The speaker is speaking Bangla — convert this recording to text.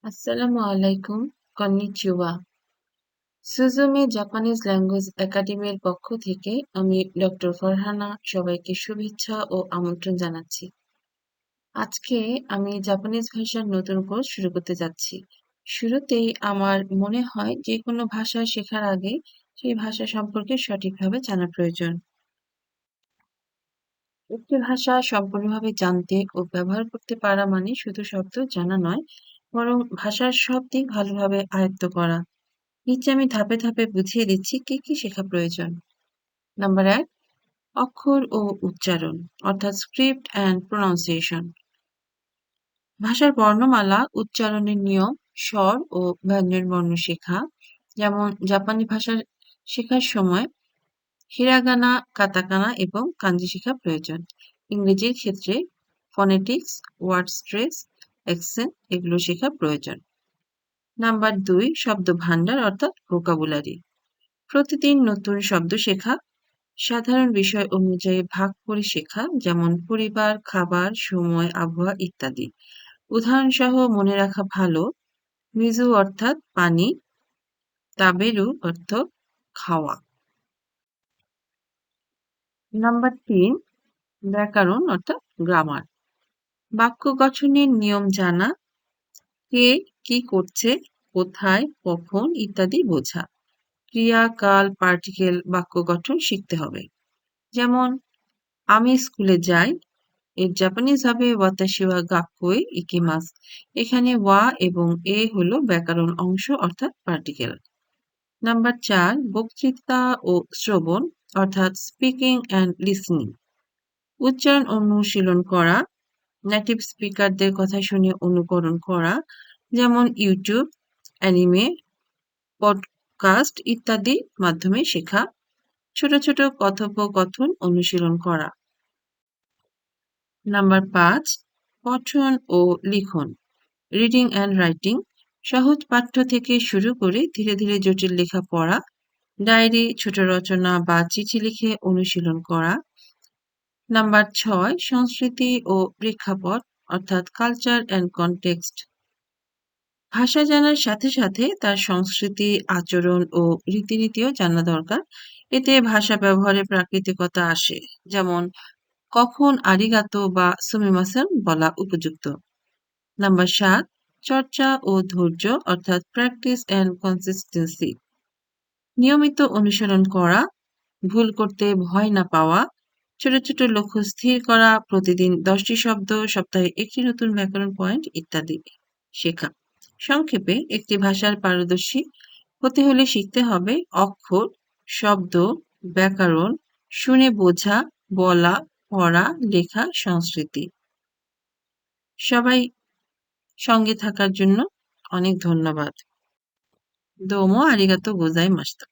আসসালামু আলাইকুম, কন্নিচিওয়া। সুজুমি জাপানিজ ল্যাঙ্গুয়েজ একাডেমির পক্ষ থেকে আমি ডক্টর ফারহানা সবাইকে শুভেচ্ছা ও আমন্ত্রণ জানাচ্ছি। আজকে আমি জাপানিজ ভাষার নতুন কোর্স শুরু করতে যাচ্ছি। শুরুতেই আমার মনে হয় যে কোনো ভাষা শেখার আগে সেই ভাষা সম্পর্কে সঠিকভাবে জানা প্রয়োজন। একটি ভাষা সম্পূর্ণভাবে জানতে ও ব্যবহার করতে পারা মানে শুধু শব্দ জানা নয়, বরং ভাষার সব দিক ভালোভাবে আয়ত্ত করা। নিচে আমি ধাপে ধাপে বুঝিয়ে দিচ্ছি কি কি শেখা প্রয়োজন। নাম্বার ১, অক্ষর ও উচ্চারণ অর্থাৎ স্ক্রিপ্ট অ্যান্ড প্রনাউন্সিয়েশন। ভাষার বর্ণমালা, উচ্চারণের নিয়ম, স্বর ও ব্যঞ্জন বর্ণ শেখা। যেমন জাপানি ভাষা শেখার সময় হিরাগানা, কাতাকানা এবং কাঞ্জি শেখা প্রয়োজন। ইংরেজির ক্ষেত্রে ফনেটিক্স, ওয়ার্ড স্ট্রেস, অ্যাকসেন্ট এগুলো শেখা প্রয়োজন। নাম্বার ২, শব্দ ভান্ডার অর্থাৎ ভোকাবুলারি। প্রতিদিন নতুন শব্দ শেখা, সাধারণ বিষয় অনুযায়ী ভাগ করে শেখা, যেমন পরিবার, খাবার, সময়, আবহাওয়া ইত্যাদি। উদাহরণসহ মনে রাখা ভালো। মিজু অর্থাৎ পানি, তাবেরু অর্থ খাওয়া। নাম্বার ৩, ব্যাকরণ অর্থাৎ গ্রামার। বাক্য গঠনের নিয়ম জানা, কে কি করছে, কোথায়, কখন ইত্যাদি বোঝা। ক্রিয়া, কাল, পার্টিকেল বাক্য গঠন শিখতে হবে। যেমন আমি স্কুলে যাই, এর জাপানিজ হবে ওয়াতাশি ওয়া গাক্কোই ইকিমাস। এখানে ওয়া এবং এ হলো ব্যাকরণ অংশ অর্থাৎ পার্টিকেল। নাম্বার ৪, বক্তৃতা ও শ্রবণ অর্থাৎ স্পিকিং অ্যান্ড লিসনিং। উচ্চারণ অনুশীলন করা, নেটিভ স্পিকারদের কথা শুনে অনুকরণ করা, যেমন ইউটিউব, অ্যানিমে, পডকাস্ট ইত্যাদি মাধ্যমে শেখা। ছোট ছোট কথোপকথন অনুশীলন করা। নাম্বার ৫, পঠন ও লিখন, রিডিং অ্যান্ড রাইটিং। সহজ পাঠ্য থেকে শুরু করে ধীরে ধীরে জটিল লেখা পড়া, ডায়েরি, ছোট রচনা বা চিঠি লিখে অনুশীলন করা। নাম্বার ৬, সংস্কৃতি ও প্রেক্ষাপট অর্থাৎ কালচার অ্যান্ড কনটেক্সট। ভাষা জানার সাথে সাথে তার সংস্কৃতি, আচরণ ও রীতিনীতিও জানা দরকার। এতে ভাষা ব্যবহারে প্রাকৃতিকতা আসে। যেমন কখন আরিগাতো বা সুমিমাসেন বলা উপযুক্ত। নাম্বার ৭, চর্চা ও ধৈর্য অর্থাৎ প্র্যাকটিস অ্যান্ড কনসিস্টেন্সি। নিয়মিত অনুসরণ করা, ভুল করতে ভয় না পাওয়া, ছোট ছোট লক্ষ্য স্থির করা, প্রতিদিন ১০টি শব্দ, সপ্তাহে একটি নতুন ব্যাকরণ পয়েন্ট ইত্যাদি শেখা। সংক্ষেপে একটি ভাষার পারদর্শী হতে হলে শিখতে হবে অক্ষর, শব্দ, ব্যাকরণ, শুনে বোঝা, বলা, পড়া, লেখা, সংস্কৃতি। সবাই সঙ্গে থাকার জন্য অনেক ধন্যবাদ। দোমো আরিগাতো গোজাইমাস্তা।